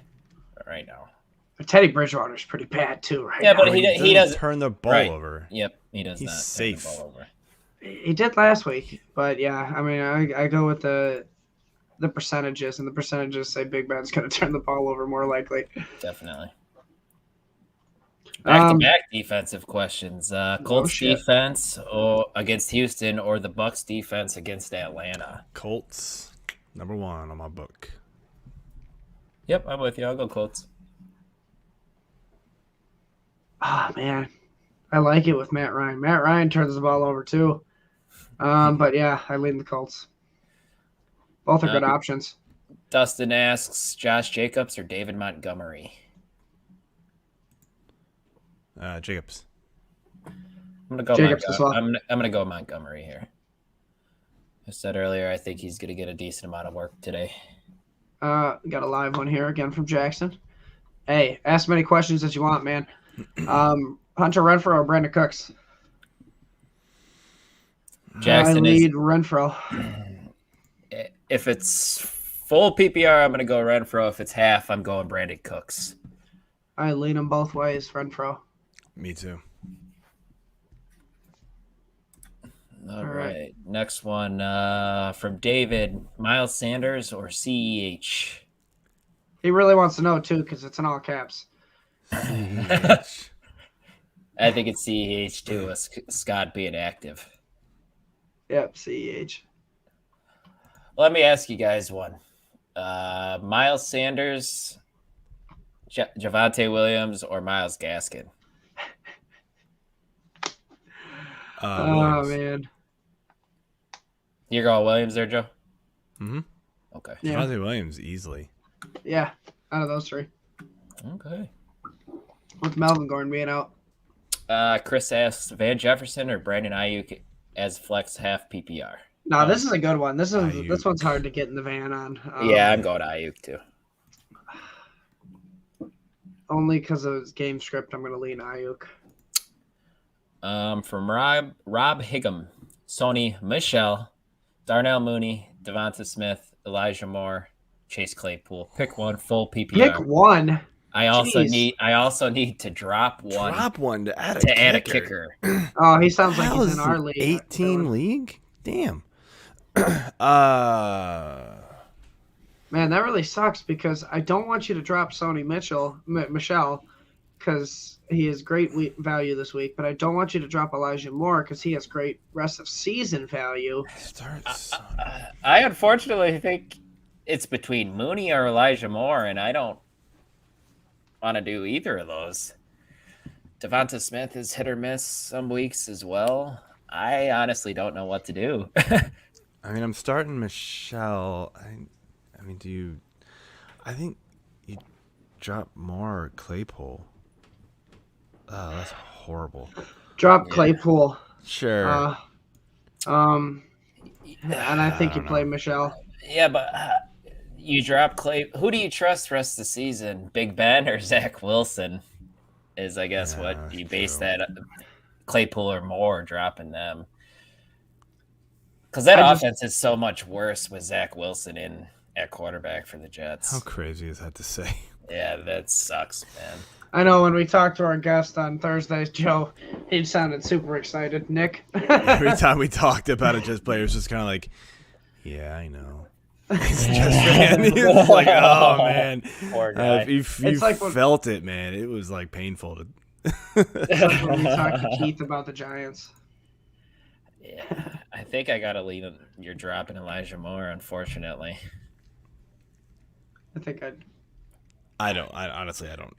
right now. Teddy Bridgewater's pretty bad too, right? Yeah, now. but he doesn't turn the ball over. Yep, he does He's not safe. turn the ball over. He did last week, but yeah, I mean, I go with the percentages, and the percentages say Big Ben's going to turn the ball over more likely. Definitely. Back-to-back defensive questions. Colts defense against Houston or the Bucs defense against Atlanta? Colts, number 1 on my book. Yep, I'm with you. I'll go Colts. Man. I like it with Matt Ryan. Matt Ryan turns the ball over too. But yeah, I lean the Colts. Both are good options. Dustin asks, Josh Jacobs or David Montgomery? Jacobs. I'm gonna go Jacobs as well. I'm gonna go Montgomery here. I said earlier, I think he's gonna get a decent amount of work today. Got a live one here again from Jackson. Hey, ask many questions as you want, man. Hunter Renfrow or Brandon Cooks? Jackson, I lead Renfrow. If it's full PPR, I'm gonna go Renfrow. If it's half, I'm going Brandon Cooks. I lean them both ways, Renfrow. Me too. All right. Next one from David. Miles Sanders or CEH? He really wants to know, too, because it's in all caps. I think it's CEH, too, with Scott being active. Yep, CEH. Let me ask you guys one. Miles Sanders, Javonte Williams, or Myles Gaskin? Oh, man. You're going Williams there, Joe? Mm-hmm. Okay. Yeah. Javonte Williams, easily. Yeah, out of those three. Okay. With Melvin Gordon being out. Chris asks, Van Jefferson or Brandon Ayuk as flex half PPR? No, this is a good one. This one's hard to get in the van on. Yeah, I'm going Ayuk, too. Only because of his game script, I'm going to lean Ayuk. From Rob Higgum, Sony Michel, Darnell Mooney, Devonta Smith, Elijah Moore, Chase Claypool. Pick one, full PPR. Pick one. I also need to drop one. Drop one to add a kicker. Oh, he sounds like he's in our league. 18 league? Damn. Man, that really sucks because I don't want you to drop Sony Michel, because he has great value this week, but I don't want you to drop Elijah Moore because he has great rest of season value. I unfortunately think it's between Mooney or Elijah Moore, and I don't want to do either of those. Devonta Smith is hit or miss some weeks as well. I honestly don't know what to do. I mean, I'm starting Michelle. I mean, I think you drop Moore or Claypool. Oh, that's horrible. Drop Claypool. Sure. And I think you play Michelle. Yeah, but you drop Clay. Who do you trust the rest of the season? Big Ben or Zach Wilson? Is I guess what you base that Claypool or Moore dropping them. Because that offense is so much worse with Zach Wilson in at quarterback for the Jets. How crazy is that to say? Yeah, that sucks, man. I know when we talked to our guest on Thursdays, Joe, he sounded super excited. Nick? Every time we talked about it, just players just kind of like, yeah, I know. He's just like, oh, man. Poor guy. You felt it, man. It was like painful to. It's like when we talked to Keith about the Giants. Yeah, I think I got to leave. You're dropping Elijah Moore, unfortunately. I think I'd. I honestly, I don't.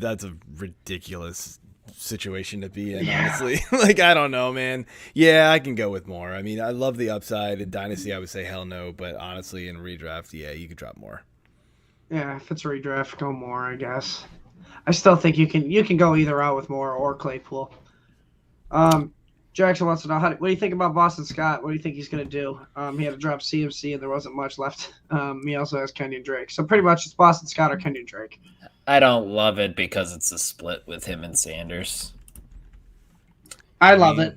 That's a ridiculous situation to be in, honestly. Like, I don't know, man. Yeah, I can go with more. I mean, I love the upside. In Dynasty, I would say hell no. But honestly, in redraft, yeah, you could drop more. Yeah, if it's a redraft, go more, I guess. I still think you can go either out with Moore or Claypool. Jackson wants to know, what do you think about Boston Scott? What do you think he's going to do? He had to drop CMC, and there wasn't much left. He also has Kenyon Drake. So pretty much it's Boston Scott or Kenyon Drake. I don't love it because it's a split with him and Sanders. I love it.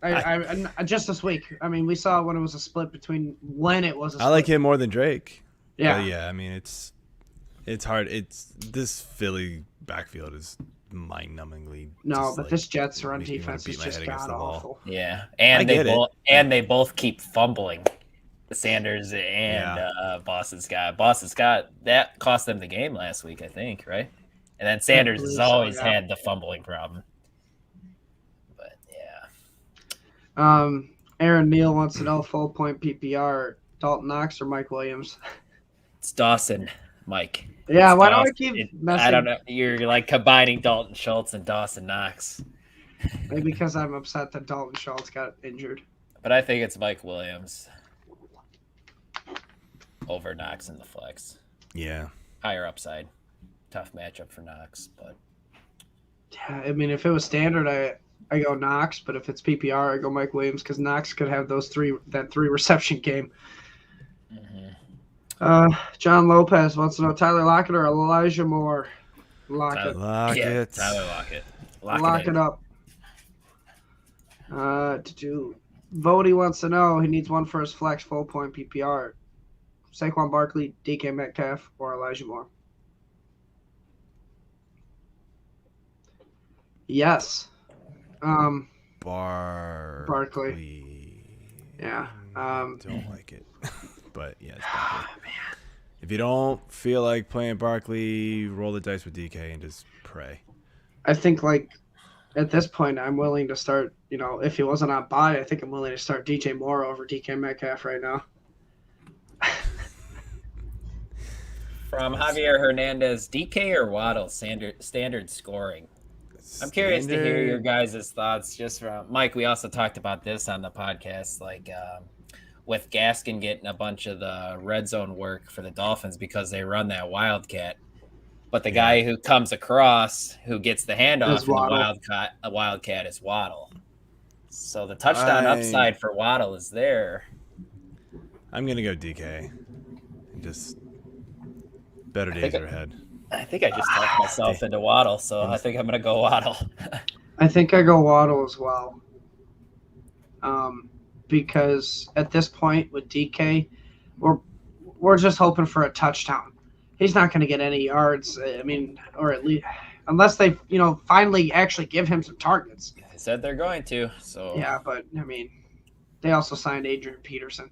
I just this week. I mean, we saw when it was a split between when it was a split. I like him more than Drake. Yeah. But yeah, I mean, it's hard. This Philly backfield is mind-numbingly. But this Jets run defense is just god awful. Yeah, and they both keep fumbling. Sanders and Boston Scott. Boston Scott, that cost them the game last week, I think, right? And then Sanders has always had the fumbling problem. But yeah. Aaron Neal wants to know full point PPR, Dalton Knox or Mike Williams? It's Dawson, Mike. Yeah, why don't I keep messing? I don't know. You're like combining Dalton Schultz and Dawson Knox. Maybe because I'm upset that Dalton Schultz got injured. But I think it's Mike Williams over Knox in the flex. Yeah. Higher upside. Tough matchup for Knox, but yeah, I mean, if it was standard, I go Knox, but if it's PPR, I go Mike Williams because Knox could have that three reception game. Mm-hmm. John Lopez wants to know Tyler Lockett or Elijah Moore. Lockett. Yeah, Tyler Lockett. Lock it up. Vody wants to know he needs one for his flex full point PPR. Saquon Barkley, Dk Metcalf, or Elijah Moore. Yes. Barkley. Yeah. Don't like it. But yeah, it's Barkley. Man. If you don't feel like playing Barkley, roll the dice with DK and just pray. I think at this point I'm willing to start, if he wasn't on bye, I think I'm willing to start DJ Moore over DK Metcalf right now. From Javier Hernandez, DK or Waddle standard scoring? I'm curious to hear your guys' thoughts. Just from Mike, we also talked about this on the podcast, with Gaskin getting a bunch of the red zone work for the Dolphins because they run that Wildcat. But the guy who comes across, who gets the handoff from the Wildcat is Waddle. So the touchdown upside for Waddle is there. I'm going to go DK. Just better days are ahead. I think I just talked myself into Waddle, so I think I'm going to go Waddle. I think I go Waddle as well. Because at this point with DK, we're just hoping for a touchdown. He's not going to get any yards. I mean, or at least unless they, finally actually give him some targets. They said they're going to. So yeah, but I mean, they also signed Adrian Peterson.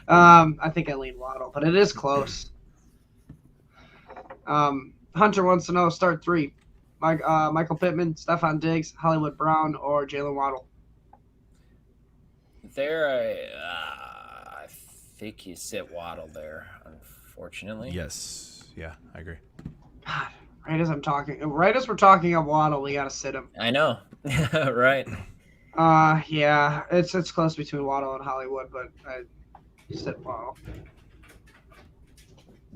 I think I lean Waddle, but it is close. Hunter wants to know start three: Michael Pittman, Stephon Diggs, Hollywood Brown, or Jalen Waddle. I think you sit Waddle there, unfortunately. Yes. Yeah, I agree. God, right as we're talking of Waddle, we gotta sit him. I know. Right. Yeah, it's close between Waddle and Hollywood, but I sit Waddle.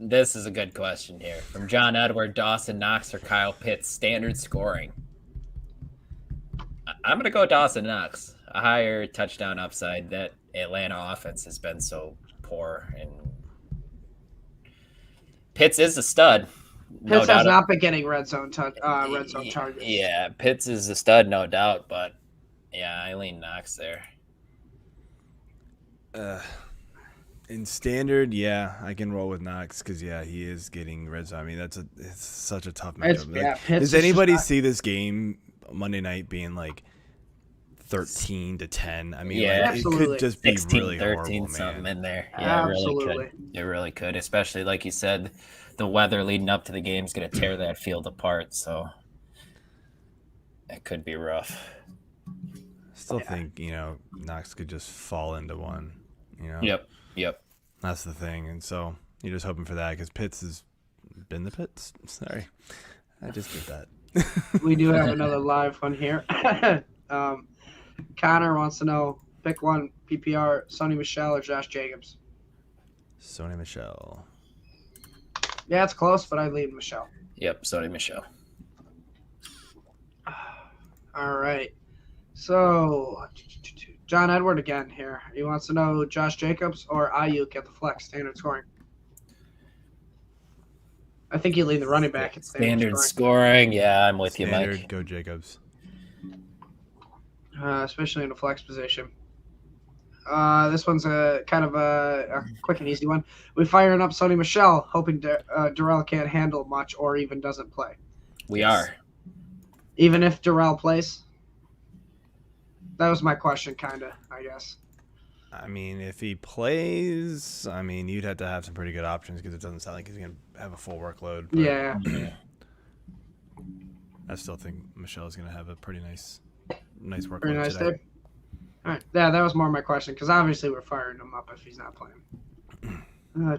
This is a good question here. From John Edward, Dawson, Knox, or Kyle Pitts, standard scoring. I'm going to go Dawson, Knox. A higher touchdown upside. That Atlanta offense has been so poor. And Pitts is a stud. Pitts has not been getting red zone targets. Yeah, Pitts is a stud, no doubt. But, yeah, I lean Knox there. In standard, yeah, I can roll with Knox because he is getting red zone. I mean, it's such a tough matchup. Does anybody see this game Monday night being 13-10? I mean, it could just be 16, really 13, horrible, something man. in there. Yeah, absolutely. It really could, especially like you said, the weather leading up to the game is going to tear that field apart. So it could be rough. I still think Knox could just fall into one. Yep. That's the thing. And so you're just hoping for that because Pitts has been the Pitts. Sorry. I just did that. We do have another live one here. Connor wants to know, pick one, PPR, Sony Michel or Josh Jacobs? Sony Michel. Yeah, it's close, but I lead Michel. Yep, Sony Michel. All right. So, John Edward again here. He wants to know Josh Jacobs or Ayuk at the flex, standard scoring. I think you lead the running back at standard scoring. Yeah, I'm with you, Mike. Go Jacobs. especially in a flex position. This one's a kind of a quick and easy one. We firing up Sony Michel, hoping Darrell can't handle much or even doesn't play. We are. Even if Darrell plays? That was my question, kind of, I guess. I mean, if he plays, you'd have to have some pretty good options because it doesn't sound like he's going to have a full workload. But yeah. I still think Michelle is going to have a pretty nice workload Pretty nice today. day. All right. Yeah, that was more my question because obviously we're firing him up if he's not playing. All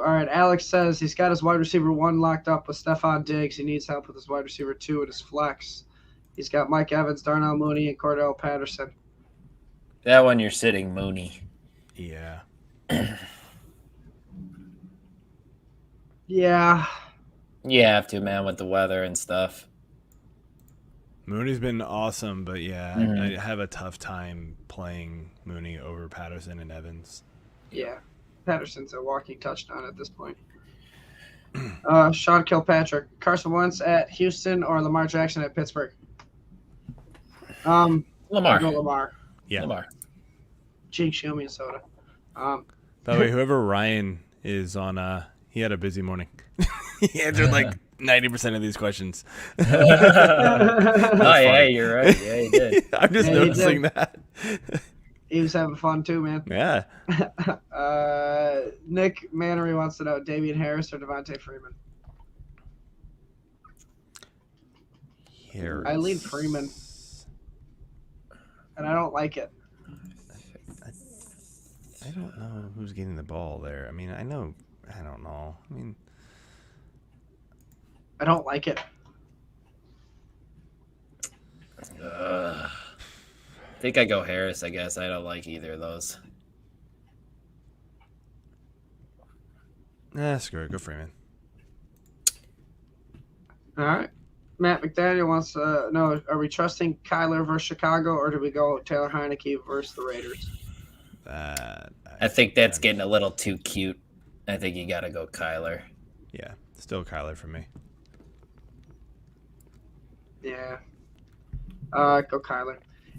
right. Alex says he's got his wide receiver 1 locked up with Stephon Diggs. He needs help with his wide receiver 2 at his flex. He's got Mike Evans, Darnell Mooney, and Cordell Patterson. That one you're sitting Mooney. Yeah. Yeah. You have to, man, with the weather and stuff. Mooney's been awesome, but I have a tough time playing Mooney over Patterson and Evans. Yeah. Patterson's a walking touchdown at this point. Sean Kilpatrick, Carson Wentz at Houston or Lamar Jackson at Pittsburgh? Lamar. Lamar. Yeah. Lamar. Jake, show me a soda. By the way, whoever Ryan is on, he had a busy morning. He answered like 90% of these questions. Oh, yeah, you're right. Yeah, he did. I'm just noticing that. He was having fun too, man. Yeah. Nick Mannery wants to know Damian Harris or Devontae Freeman. Harris. I lead Freeman, and I don't like it. I don't know who's getting the ball there. I don't know. I don't like it. I think I go Harris, I guess. I don't like either of those. Screw it. Go Freeman. All right. Matt McDaniel wants to know, are we trusting Kyler versus Chicago, or do we go Taylor Heineke versus the Raiders? I think that's getting a little too cute. I think you got to go Kyler. Yeah, still Kyler for me. Yeah. Go Kyler.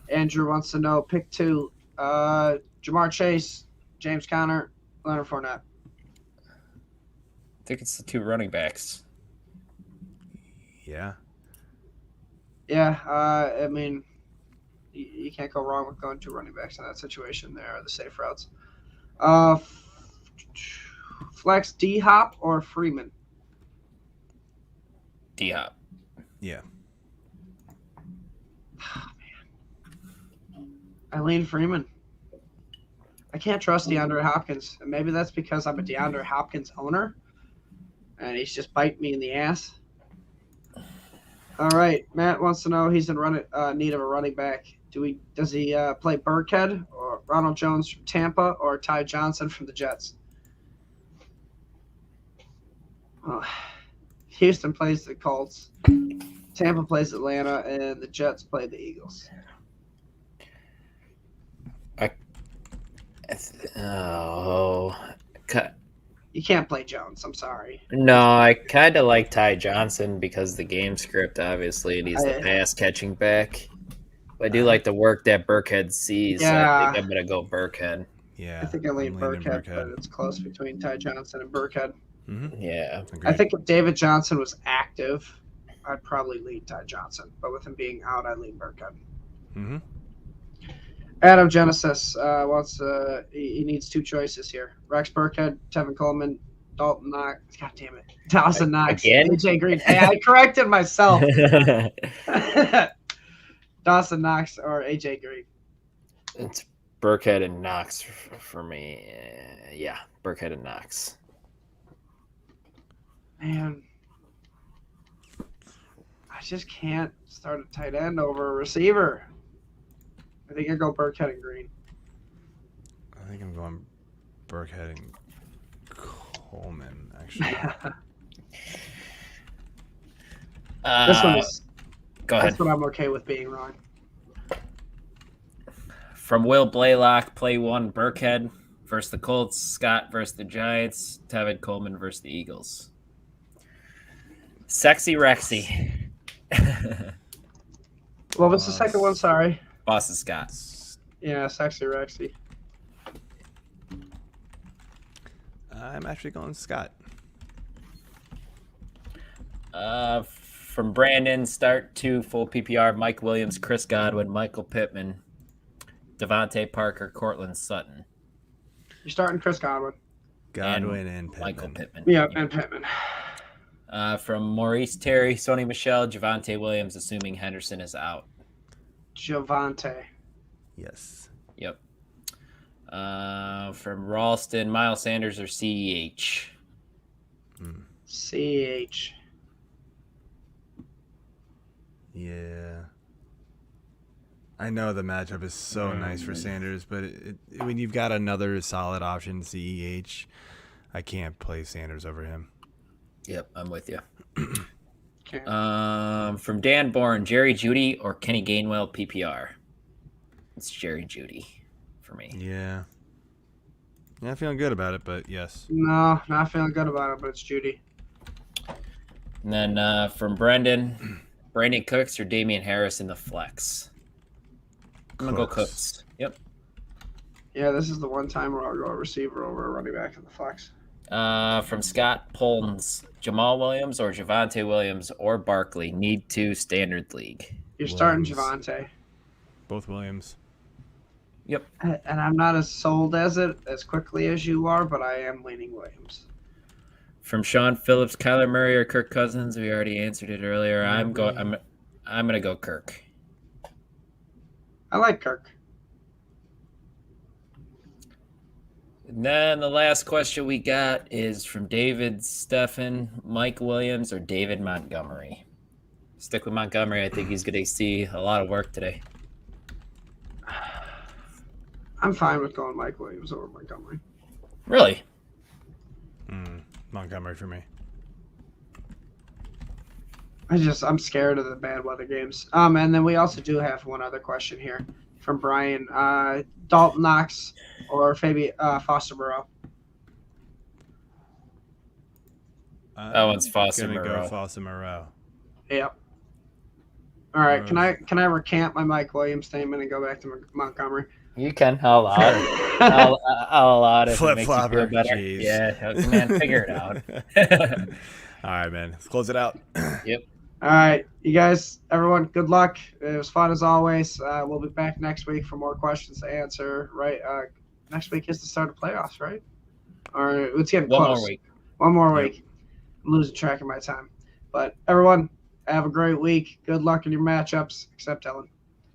Andrew wants to know, pick 2, Jamar Chase, James Conner, Leonard Fournette. I think it's the 2 running backs. Yeah. Yeah, you can't go wrong with going 2 running backs in that situation. There are the safe routes. Flex D-Hop or Freeman? D-Hop. Yeah. Oh, man. I lean Freeman. I can't trust DeAndre Hopkins. And maybe that's because I'm a DeAndre Hopkins owner, and he's just biting me in the ass. All right, Matt wants to know he's in need of a running back. Does he play Burkhead or Ronald Jones from Tampa or Ty Johnson from the Jets? Houston plays the Colts, Tampa plays Atlanta, and the Jets play the Eagles. You can't play Jones. I'm sorry. No, I kind of like Ty Johnson because the game script, obviously, and he's the pass-catching back. But I do like the work that Burkhead sees. Yeah. So I think I'm going to go Burkhead. Yeah. I think I lean Burkhead, but it's close between Ty Johnson and Burkhead. Mm-hmm. Yeah. I think if David Johnson was active, I'd probably lean Ty Johnson. But with him being out, I lean Burkhead. Mm-hmm. Adam Genesis wants he needs 2 choices here. Rex Burkhead, Tevin Coleman, Dalton Knox. God damn it. Dawson Knox. Again? AJ Green. Hey, I corrected myself. Dawson Knox or AJ Green. It's Burkhead and Knox for me. Yeah, Burkhead and Knox. Man. I just can't start a tight end over a receiver. I think I go Burkhead and Green. I think I'm going Burkhead and Coleman, actually. This one is. Go ahead. That's what I'm okay with being wrong. From Will Blaylock, play 1 Burkhead versus the Colts, Scott versus the Giants, Tevin Coleman versus the Eagles. Sexy Rexy. What was the second one? Sorry. Boston Scott. Yeah, Sexy Rexy. I'm actually going Scott. From Brandon, start to full PPR, Mike Williams, Chris Godwin, Michael Pittman, Devontae Parker, Cortland Sutton. You're starting Chris Godwin. Godwin and Pittman. Michael Pittman. Yeah, and Pittman. From Maurice Terry, Sony Michel, Javonte Williams, assuming Henderson is out. Javonte. Yes. Yep. From Ralston, Miles Sanders or CEH? CEH. Yeah. I know the matchup is so nice for Sanders, but when you've got another solid option, CEH, I can't play Sanders over him. Yep, I'm with you. Okay. From Dan Bourne, Jerry Jeudy or Kenny Gainwell PPR? It's Jerry Jeudy for me. Yeah. Not feeling good about it, but yes. No, not feeling good about it, but it's Judy. And then from Brendan, Brandon Cooks or Damian Harris in the flex? I'm going to go Cooks. Yep. Yeah, this is the one time where I'll go a receiver over a running back in the flex. From Scott Polns, Jamal Williams or Javonte Williams or Barkley need to standard league? You're starting Javonte. Both Williams. Yep. And I'm not as sold as quickly as you are, but I am leaning Williams. From Sean Phillips, Kyler Murray or Kirk Cousins? We already answered it earlier. I'm gonna go Kirk. I like Kirk. And then the last question we got is from David Steffen, Mike Williams or David Montgomery? Stick with Montgomery. I think he's going to see a lot of work today. I'm fine with going Mike Williams over Montgomery. Really? Montgomery for me. I'm scared of the bad weather games. And then we also do have one other question here from Brian. Dalton, Knox or Foster Moreau? That one's Foster Moreau. Go Foster Moreau. Yep. All right. Can I recant my Mike Williams statement and go back to Montgomery? You can. I'll allow it. I'll allow it. Flip-flopper. Jeez. Yeah, man, figure it out. All right, man. Let's close it out. Yep. All right. You guys, everyone, good luck. It was fun as always. We'll be back next week for more questions to answer, right? Next week is the start of playoffs, right? Or it's getting close. One more week. I'm losing track of my time. But everyone, have a great week. Good luck in your matchups, except Ellen.